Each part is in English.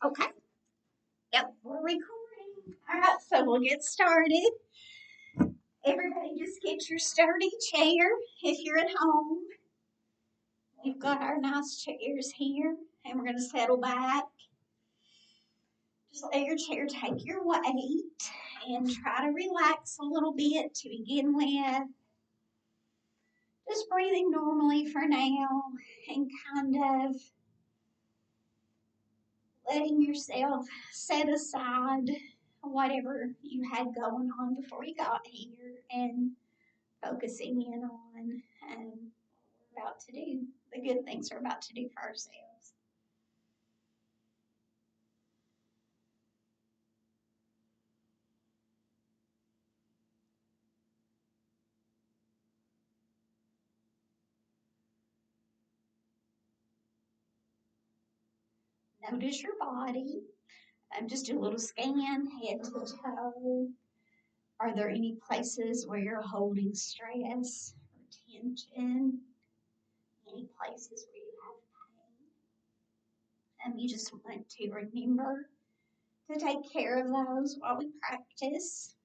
Okay. Yep, we're recording. All right, so we'll get started. Everybody just get your sturdy chair if you're at home. We've got our nice chairs here, and we're going to settle back. Just let your chair take your weight and try to relax a little bit to begin with. Just breathing normally for now and kind of letting yourself set aside whatever you had going on before you got here and focusing in on what we're about to do, the good things we're about to do for ourselves. Notice your body. Just do a little scan, head to toe. Are there any places where you're holding stress or tension? Any places where you have pain? You just want to remember to take care of those while we practice.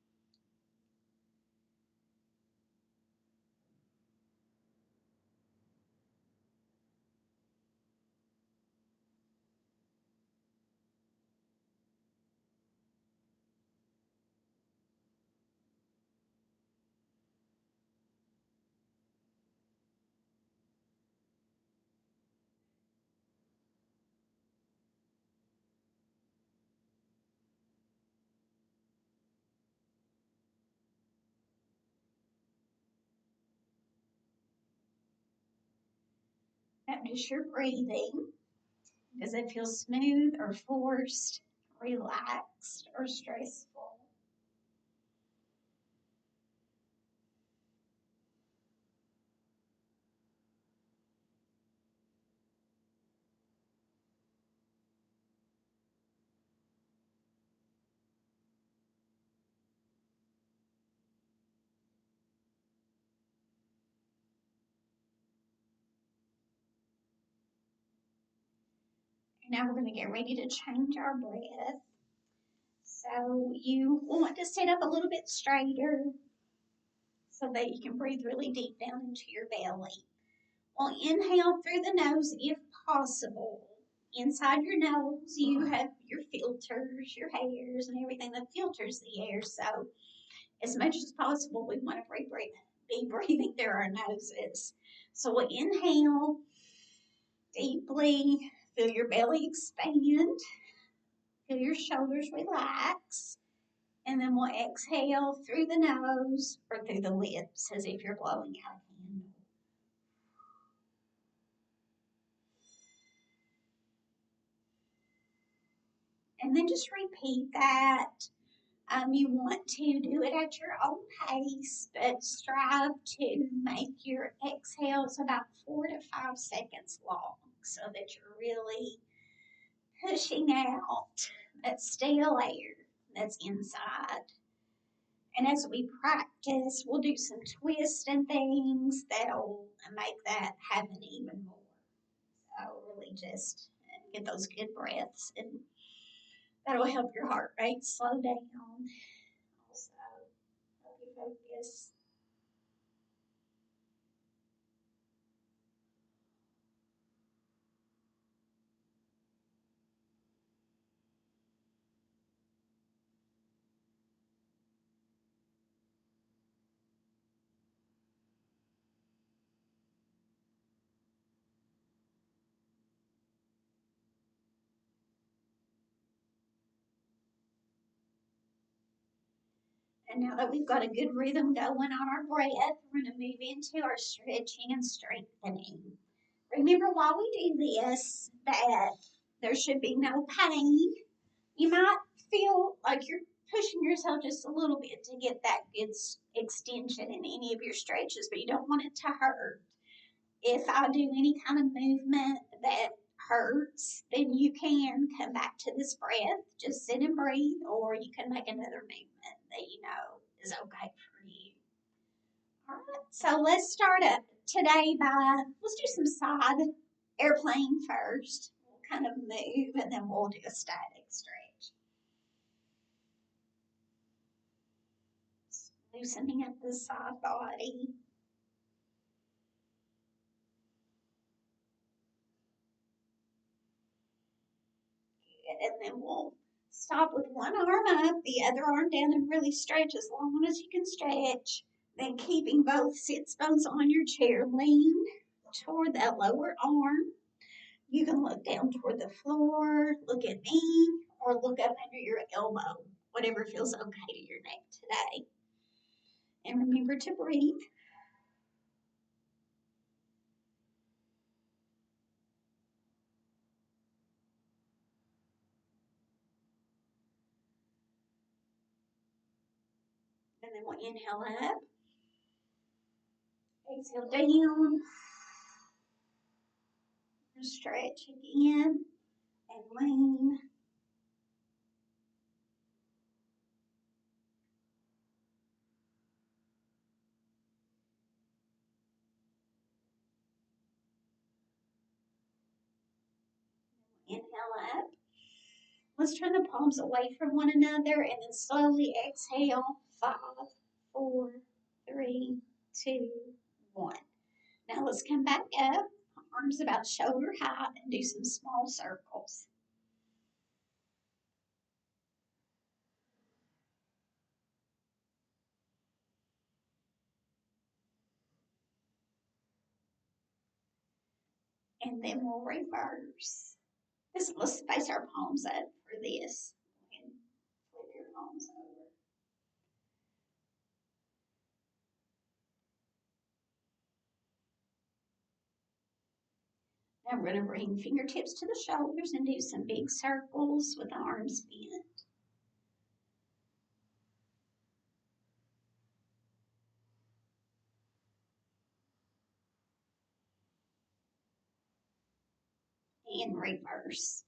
Notice your breathing. Does it feel smooth or forced, relaxed or stressful? Now we're going to get ready to change our breath. So you want to sit up a little bit straighter so that you can breathe really deep down into your belly. Well, inhale through the nose if possible. Inside your nose, you have your filters, your hairs, and everything that filters the air. So, as much as possible, we want to be breathing through our noses. So, we'll inhale deeply, feel your belly expand, feel your shoulders relax. And then we'll exhale through the nose or through the lips as if you're blowing out a candle. And then just repeat that. You want to do it at your own pace, but strive to make your exhales about 4 to 5 seconds long so that you're really pushing out that stale air that's inside. And as we practice, we'll do some twists and things that'll make that happen even more. So really just get those good breaths, and that'll help your heart rate slow down. Also, help you focus. And now that we've got a good rhythm going on our breath, we're going to move into our stretching and strengthening. Remember, while we do this, that there should be no pain. You might feel like you're pushing yourself just a little bit to get that good extension in any of your stretches, but you don't want it to hurt. If I do any kind of movement that hurts, then you can come back to this breath, just sit and breathe, or you can make another movement that you know is okay for you. All right, so let's start up today by let's do some side airplane first. kind of move, and then we'll do a static stretch. Loosening up the side body. And then we'll stop with one arm up, the other arm down, and really stretch as long as you can stretch. Then keeping both sits bones on your chair, lean toward that lower arm. You can look down toward the floor, look at me, or look up under your elbow, whatever feels okay to your neck today. And remember to breathe. And then we'll inhale up, exhale down, stretch again, and lean. Inhale up. Let's turn the palms away from one another and then slowly exhale. 5, 4, 3, 2, 1. Now let's come back up, arms about shoulder height, and do some small circles. And then we'll reverse. Let's space our palms up for this. And flip your palms over. Now we're going to bring fingertips to the shoulders and do some big circles with the arms bent. And reverse.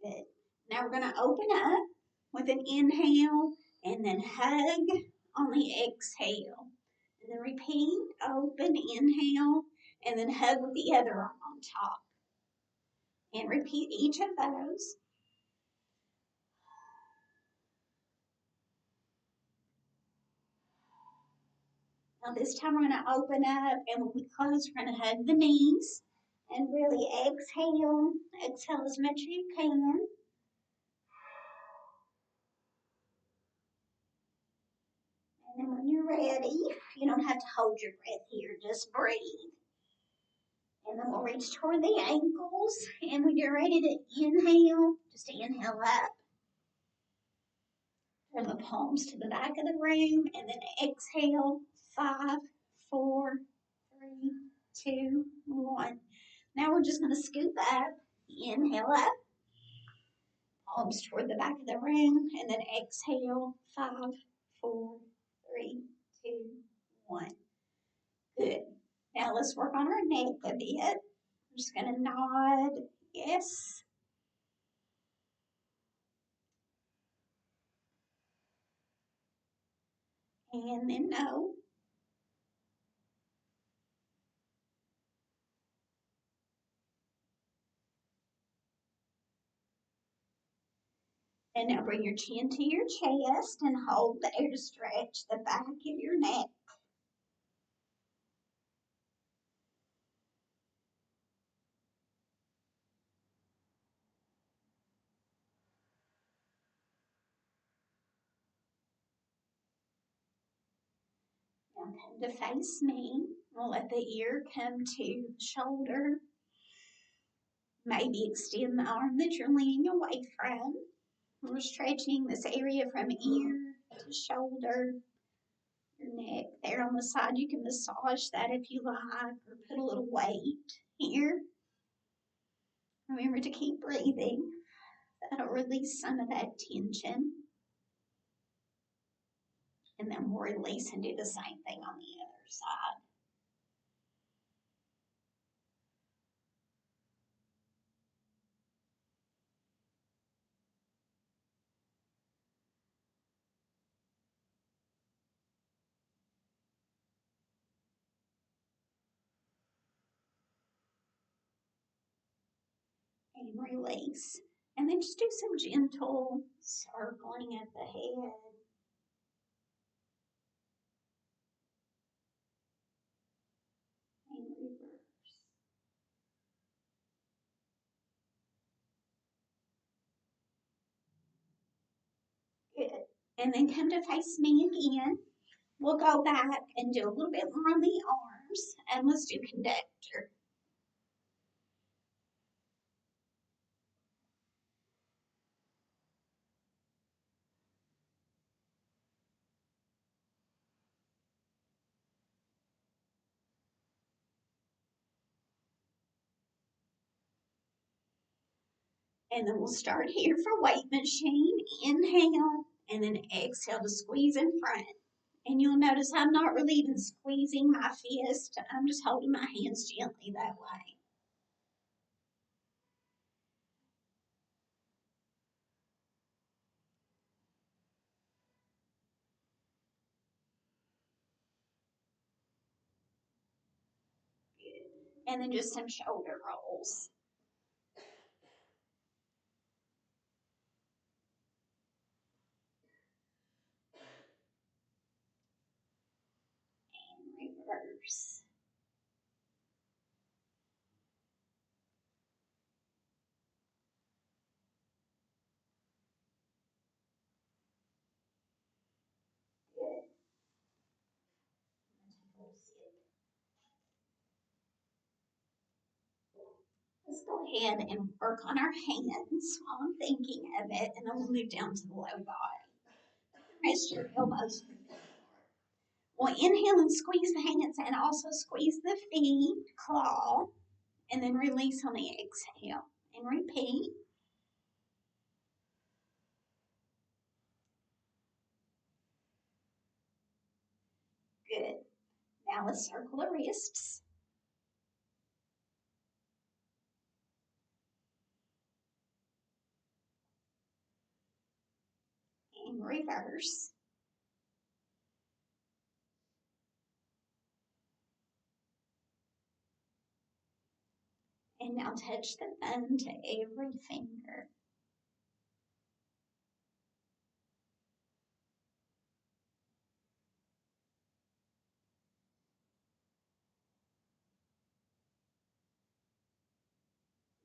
Good. Now we're going to open up with an inhale and then hug on the exhale. And then repeat, open, inhale, and then hug with the other arm on top. And repeat each of those. Now this time we're going to open up, and when we close, we're going to hug the knees and really exhale. Exhale as much as you can. And then when you're ready, you don't have to hold your breath here, just breathe. And then we'll reach toward the ankles. And when you're ready to inhale, just inhale up. Turn the palms to the back of the room. And then exhale. 5, 4, 3, 2, 1. Now we're just going to scoop up. Inhale up. Palms toward the back of the room. And then exhale. 5, 4, 3, 2, 1. Good. Now let's work on our neck a bit. I'm just going to nod. Yes. And then no. And now bring your chin to your chest and hold there to stretch the back of your neck. Now come to face me. We'll let the ear come to the shoulder. Maybe extend the arm that you're leaning away from. We're stretching this area from ear to shoulder, your neck. There on the side, you can massage that if you like, or put a little weight here. Remember to keep breathing. That'll release some of that tension. And then we'll release and do the same thing on the other side. and release. And then just do some gentle circling at the head and reverse. Good. And then come to face me again. We'll go back and do a little bit more on the arms, and let's do conductor. And then we'll start here for weight machine. Inhale, and then exhale to squeeze in front. And you'll notice I'm not really even squeezing my fist. I'm just holding my hands gently that way. Good. And then just some shoulder rolls. And reverse. Good. Let's go ahead and work on our hands while I'm thinking of it, and then we'll move down to the low body. Rest your elbows. We'll inhale and squeeze the hands and also squeeze the feet, claw, and then release on the exhale. And repeat. Good. Now let's circle the wrists. And reverse. And now touch the thumb to every finger.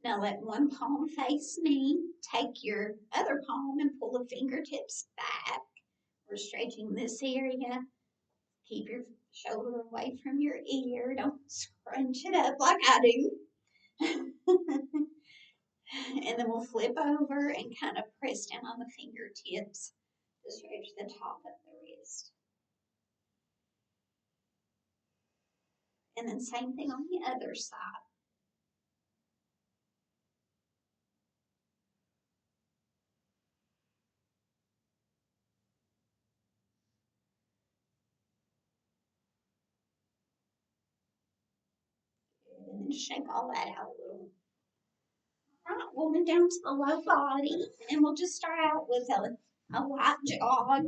Now let one palm face me. Take your other palm and pull the fingertips back. We're stretching this area. Keep your shoulder away from your ear. Don't scrunch it up like I do. And then we'll flip over and kind of press down on the fingertips to stretch the top of the wrist. And then same thing on the other side. And then shake all that out a little. All right, we'll move down to the low body, and we'll just start out with a light jog.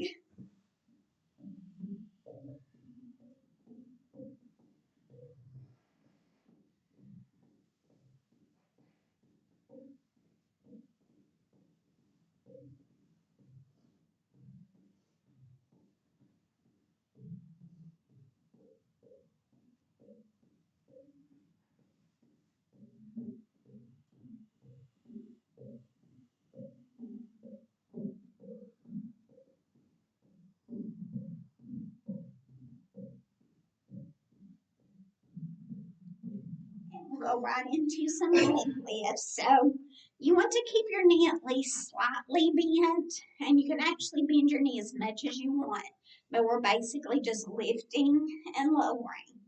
We'll go right into some leg lifts. So you want to keep your knee at least slightly bent, and you can actually bend your knee as much as you want. But we're basically just lifting and lowering.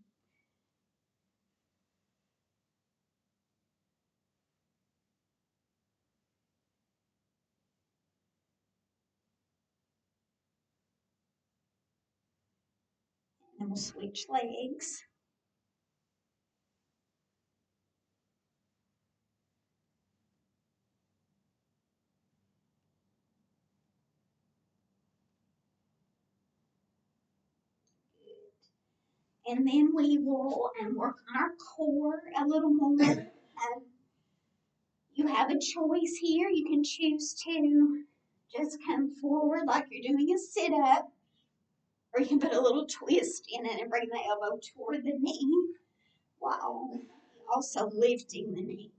And we'll switch legs. And then we will work on our core a little more. You have a choice here. You can choose to just come forward like you're doing a sit up, or you can put a little twist in it and bring the elbow toward the knee while also lifting the knee.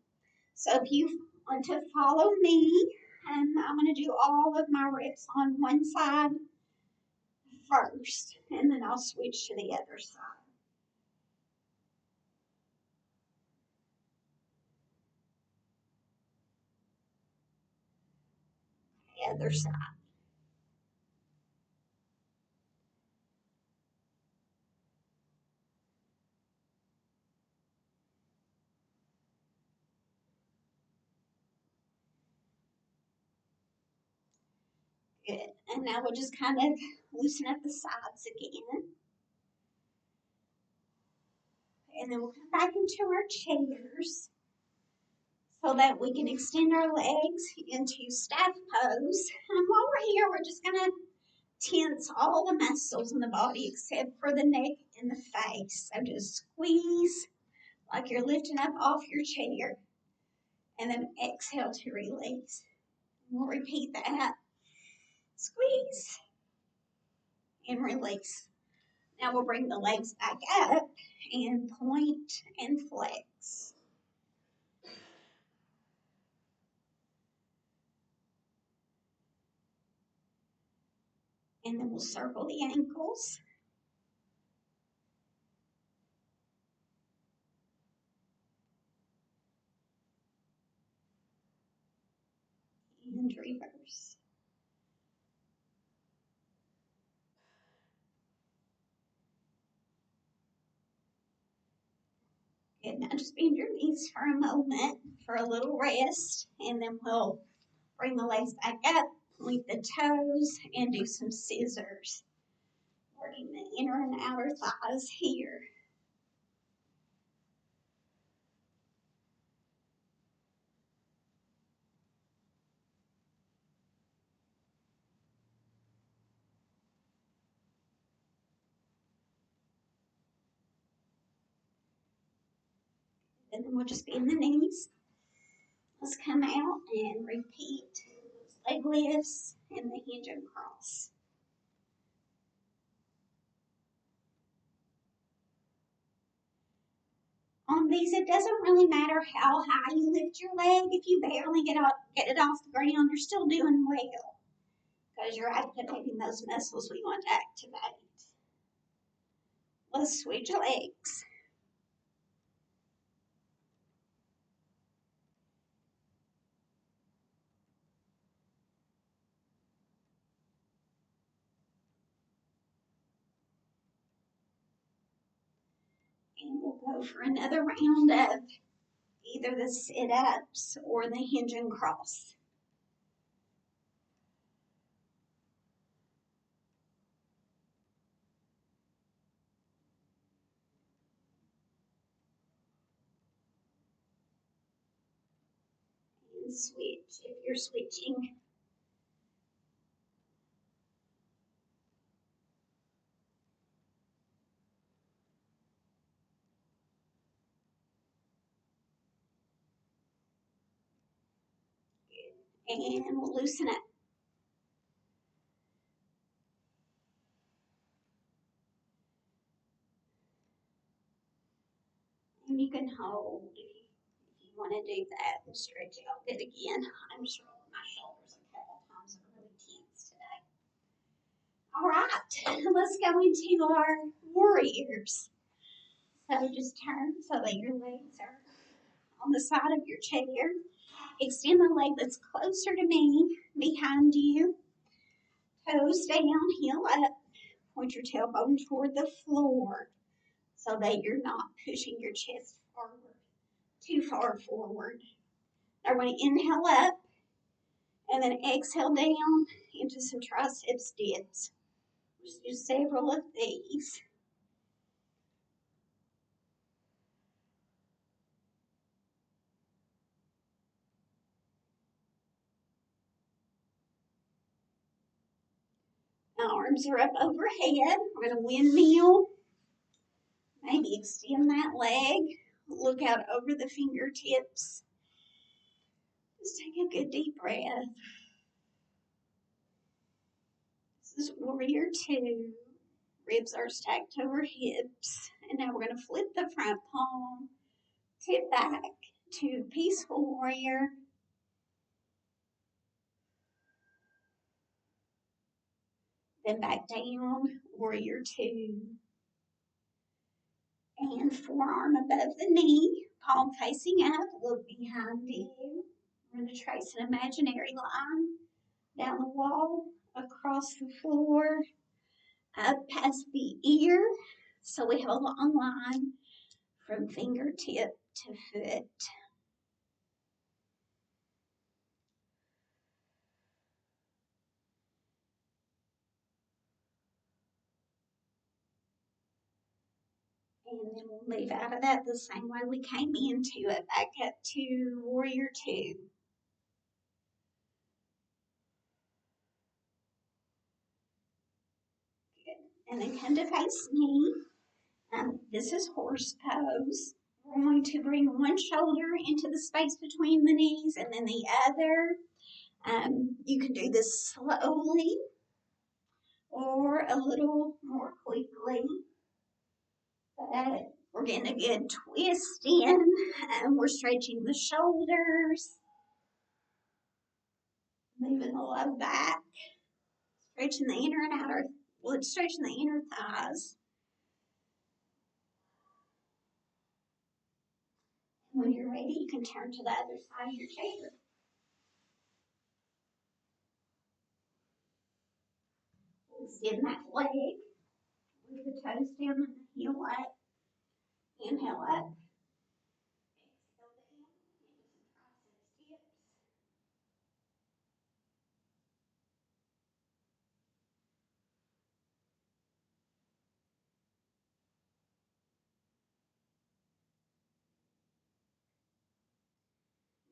So if you want to follow me, I'm going to do all of my reps on one side first, and then I'll switch to the other side. The other side. Good. And now we'll just kind of loosen up the sides again. And then we'll come back into our chairs so that we can extend our legs into staff pose. And while we're here, we're just going to tense all the muscles in the body except for the neck and the face. So just squeeze like you're lifting up off your chair. And then exhale to release. We'll repeat that. Squeeze and release. Now we'll bring the legs back up and point and flex. And then we'll circle the ankles. And reverse. Good. Now just bend your knees for a moment for a little rest, and then we'll bring the legs back up, point the toes, and do some scissors. Working the inner and outer thighs here. And then we'll just bend the knees. Let's come out and repeat leg lifts and the hinge and cross. On these, it doesn't really matter how high you lift your leg. If you barely get it off the ground, you're still doing well because you're activating those muscles we want to activate. Let's switch legs. And we'll go for another round of either the sit-ups or the hinge and cross. And switch if you're switching. And we'll loosen up. And you can hold if you want to do that and stretch out it again. I'm just rolling my shoulders a couple times. I'm really tense today. All right, let's go into our warriors. So just turn so that your legs are on the side of your chair. Extend the leg that's closer to me, behind you. Toes down, heel up. Point your tailbone toward the floor so that you're not pushing your chest forward, too far forward. Now we're going to inhale up and then exhale down into some triceps dips. Just do several of these. Arms are up overhead. We're going to windmill. Maybe extend that leg. Look out over the fingertips. Just take a good deep breath. This is warrior two. Ribs are stacked over hips. And now we're going to flip the front palm, tip back to peaceful warrior. Then back down, warrior two. And forearm above the knee, palm facing up, look behind you. We're going to trace an imaginary line down the wall, across the floor, up past the ear. So we have a long line from fingertip to foot. And then we'll move out of that the same way we came into it, back up to warrior two. Good. And then come to face knee. This is horse pose. We're going to bring one shoulder into the space between the knees and then the other. You can do this slowly or a little more quickly. But we're getting a good twist in. We're stretching the shoulders, moving the low back, stretching the inner and outer, stretching the inner thighs. When you're ready, you can turn to the other side of your chair. Extend that leg with the toes down and the heel up. Inhale up. Exhale down into some tricep dips.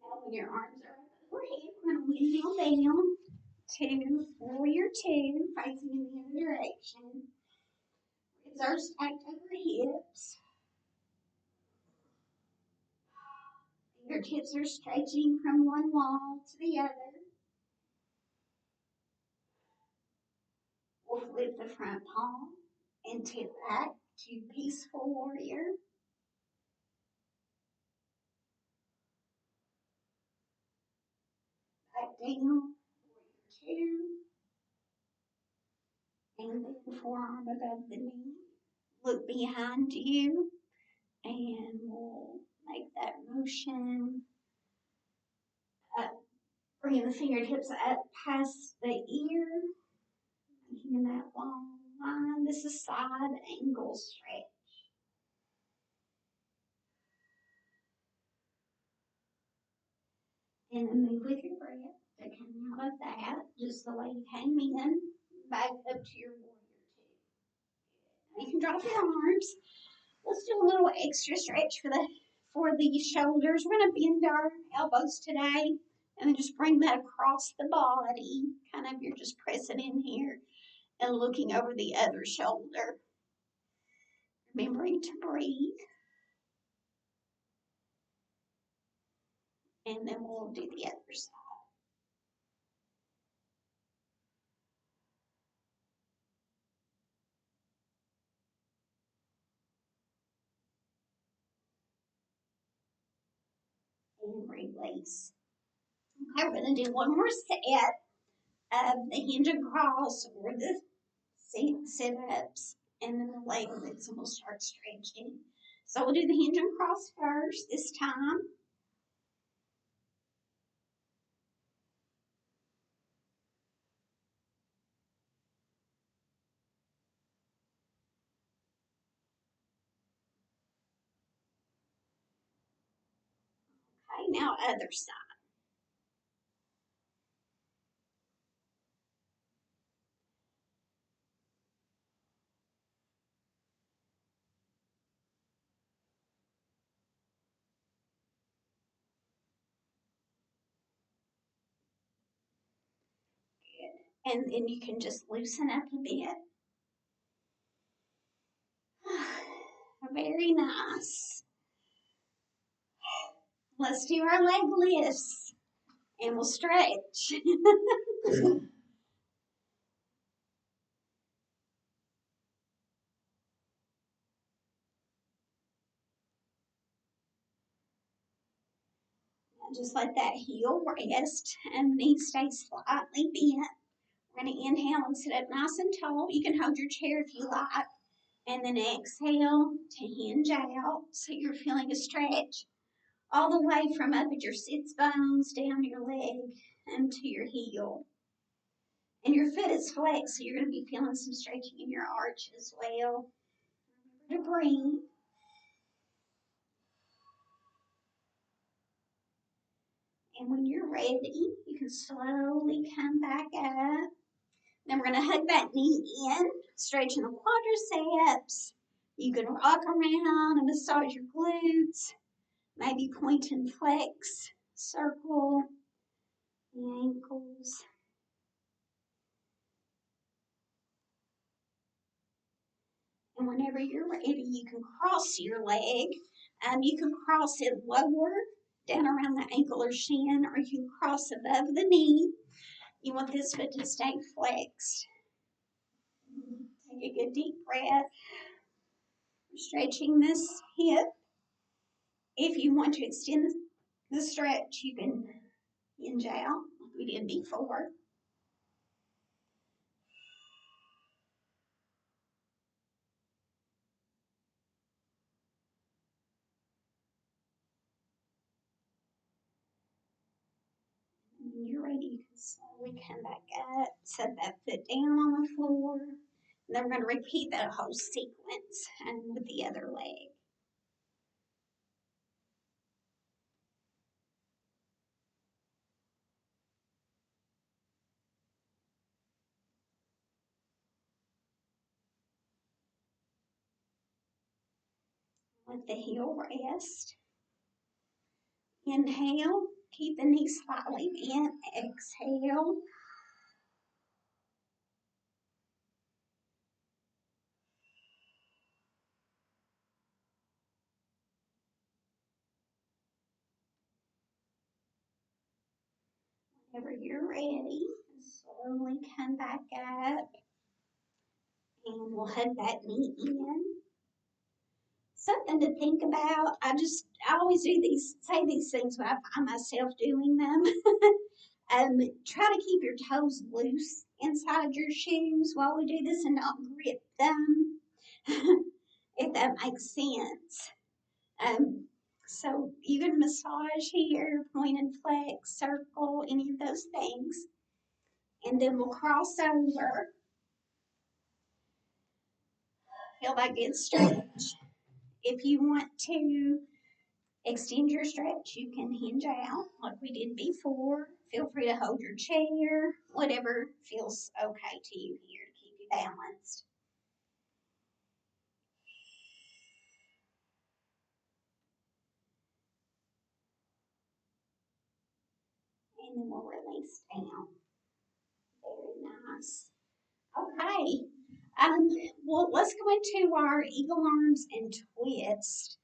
Now when your arms are overhead, we're going to inhale down to warrior two, facing in the other direction. Ribs are stacked over hips. Fingertips are stretching from one wall to the other. We'll flip the front palm and tip back to peaceful warrior. Back down, warrior two. And then forearm above the knee. Look behind you and we'll make that motion up. Bringing the fingertips up past the ear, making that long line. This is side angle stretch. And then move with your breath to come out of that, just the way you came in, back up to your warrior two. You can drop your arms. Let's do a little extra stretch for the shoulders. We're going to bend our elbows today, and then just bring that across the body. Kind of, you're just pressing in here and looking over the other shoulder. Remembering to breathe. And then we'll do the other side. And release. Okay, we're going to do one more set of the hinge across or the sit-ups and then the leg lifts and we'll start stretching. So we'll do the hinge and cross first this time. Okay, now other side. Good. And then you can just loosen up a bit. Very nice. Let's do our leg lifts. and we'll stretch. Just let that heel rest and knees stay slightly bent. We're going to inhale and sit up nice and tall. You can hold your chair if you like. And then exhale to hinge out so you're feeling a stretch all the way from up at your sits bones, down your leg, and to your heel. And your foot is flexed, so you're going to be feeling some stretching in your arch as well. Remember to breathe. And when you're ready, you can slowly come back up. Then we're going to hug that knee in, stretching the quadriceps. You can rock around and massage your glutes, maybe point and flex, circle the ankles. And whenever you're ready, you can cross your leg. You can cross it lower, down around the ankle or shin, or you can cross above the knee. You want this foot to stay flexed. Take a good deep breath. Stretching this hip. If you want to extend the stretch, you can hinge out like we did before. And when you're ready, you can slowly come back up, set that foot down on the floor. And then we're going to repeat that whole sequence and with the other leg. Let the heel rest. Inhale, keep the knee slightly bent. Exhale. Whenever you're ready, slowly come back up and we'll hug that knee in. Something to think about. I always say these things when I find myself doing them. Try to keep your toes loose inside your shoes while we do this and not grip them, if that makes sense. Um, so you can massage here, point and flex, circle, any of those things. And then we'll cross over. Feel that good stretch. If you want to extend your stretch, you can hinge out like we did before. Feel free to hold your chair, whatever feels okay to you here to keep you balanced. And then we'll release down. Very nice. Okay. Well, let's go into our eagle arms and twist.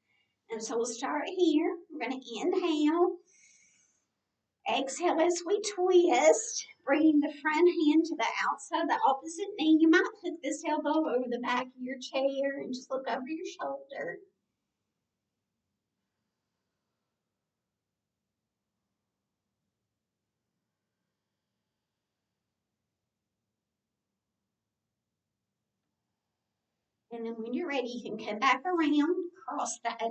And so we'll start here. We're going to inhale. Exhale as we twist, bringing the front hand to the outside of the opposite knee. You might hook this elbow over the back of your chair and just look over your shoulder. And then when you're ready, you can come back around, cross that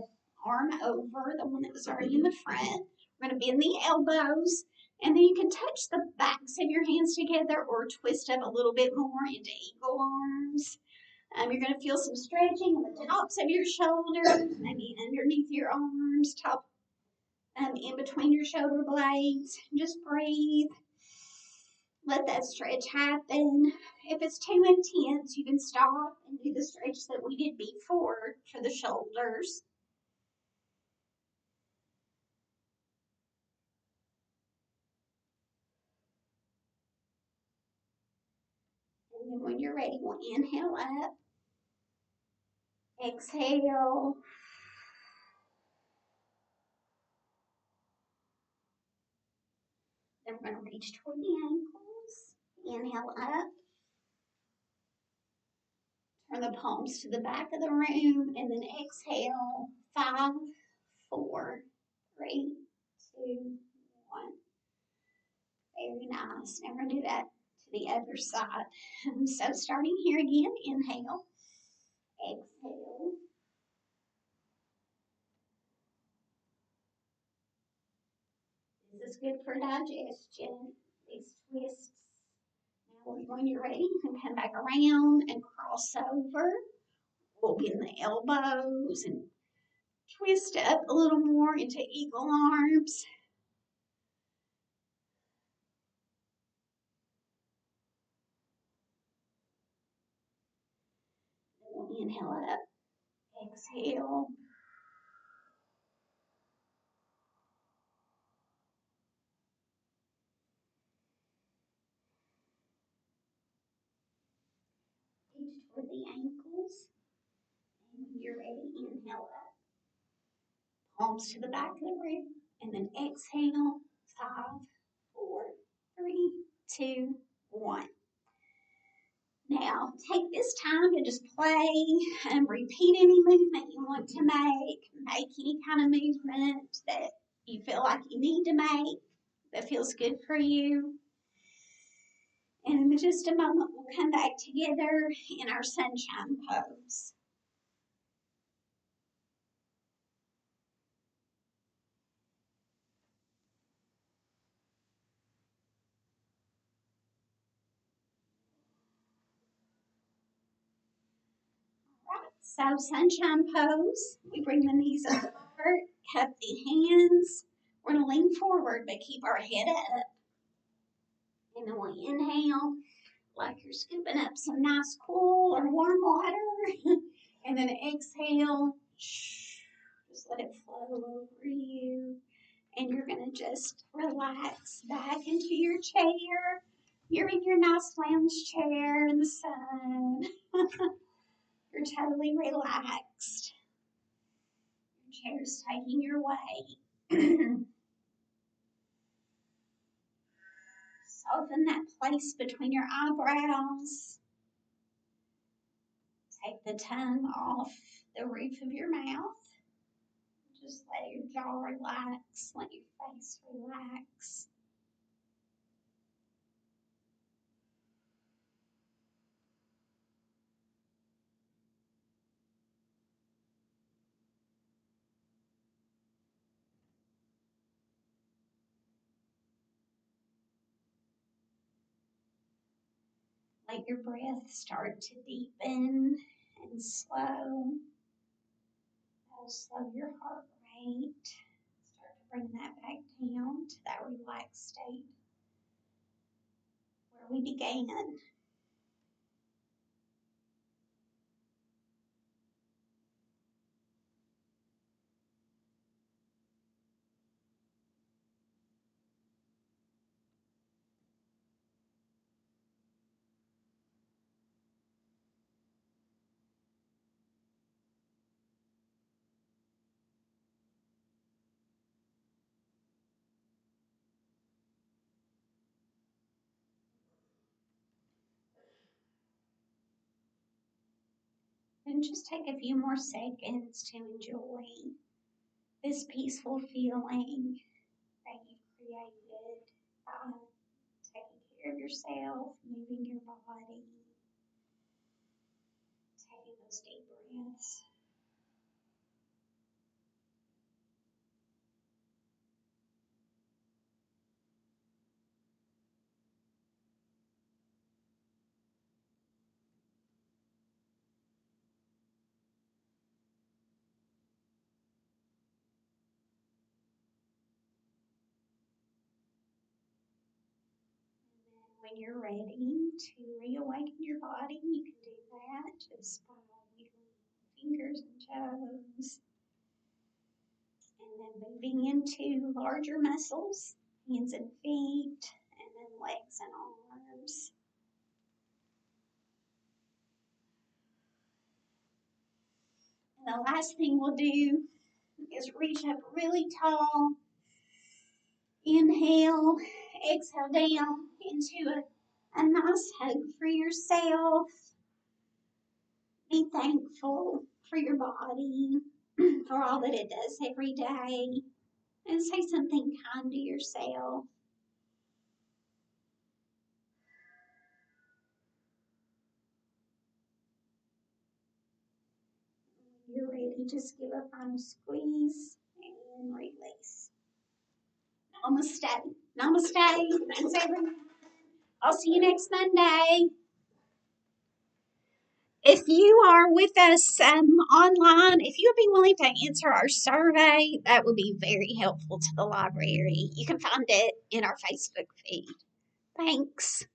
arm over, the one that was already in the front. We're going to bend the elbows, and then you can touch the backs of your hands together or twist up a little bit more into eagle arms. You're going to feel some stretching on the tops of your shoulders, maybe underneath your arms, top, in between your shoulder blades. Just breathe. Let that stretch happen. If it's too intense, you can stop and do the stretch that we did before for the shoulders. And then when you're ready, we'll inhale up, exhale, Then we're going to reach toward the ankles. Inhale up. Turn the palms to the back of the room and then exhale. 5, 4, 3, 2, 1. Very nice. Now we're going to do that to the other side. So starting here again, inhale, exhale. This is good for digestion, these twists. Now when you're ready, you can come back around and cross over. We'll bend the elbows and twist up a little more into eagle arms. We'll inhale up, exhale. Reach toward the ankles. And when you're ready, inhale up. Palms to the back of the room. And then exhale. 5, 4, 3, 2, 1. Now, take this time to just play and repeat any movement you want to make. Make any kind of movement that you feel like you need to make that feels good for you. And in just a moment, we'll come back together in our sunshine pose. So sunshine pose, we bring the knees apart, cup the hands. We're going to lean forward, but keep our head up. And then we'll inhale like you're scooping up some nice cool or warm water. And then exhale, just let it flow over you. And you're going to just relax back into your chair. You're in your nice lounge chair in the sun. You're totally relaxed. Your chair's taking your way. Soften that place between your eyebrows. Take the tongue off the roof of your mouth. Just let your jaw relax, let your face relax. Let your breath start to deepen and slow. That'll slow your heart rate. Start to bring that back down to that relaxed state where we began. And just take a few more seconds to enjoy this peaceful feeling that you've created by taking care of yourself, moving your body, taking those deep breaths. When you're ready to reawaken your body, you can do that just by wiggling fingers and toes. And then moving into larger muscles, hands and feet, and then legs and arms. And the last thing we'll do is reach up really tall. Inhale, exhale down into a nice hug for yourself. Be thankful for your body, for all that it does every day, and say something kind to yourself. When you're ready, just give a final squeeze and release. Namaste. Namaste. Thanks, everyone. I'll see you next Monday. If you are with us online, if you would be willing to answer our survey, that would be very helpful to the library. You can find it in our Facebook feed. Thanks.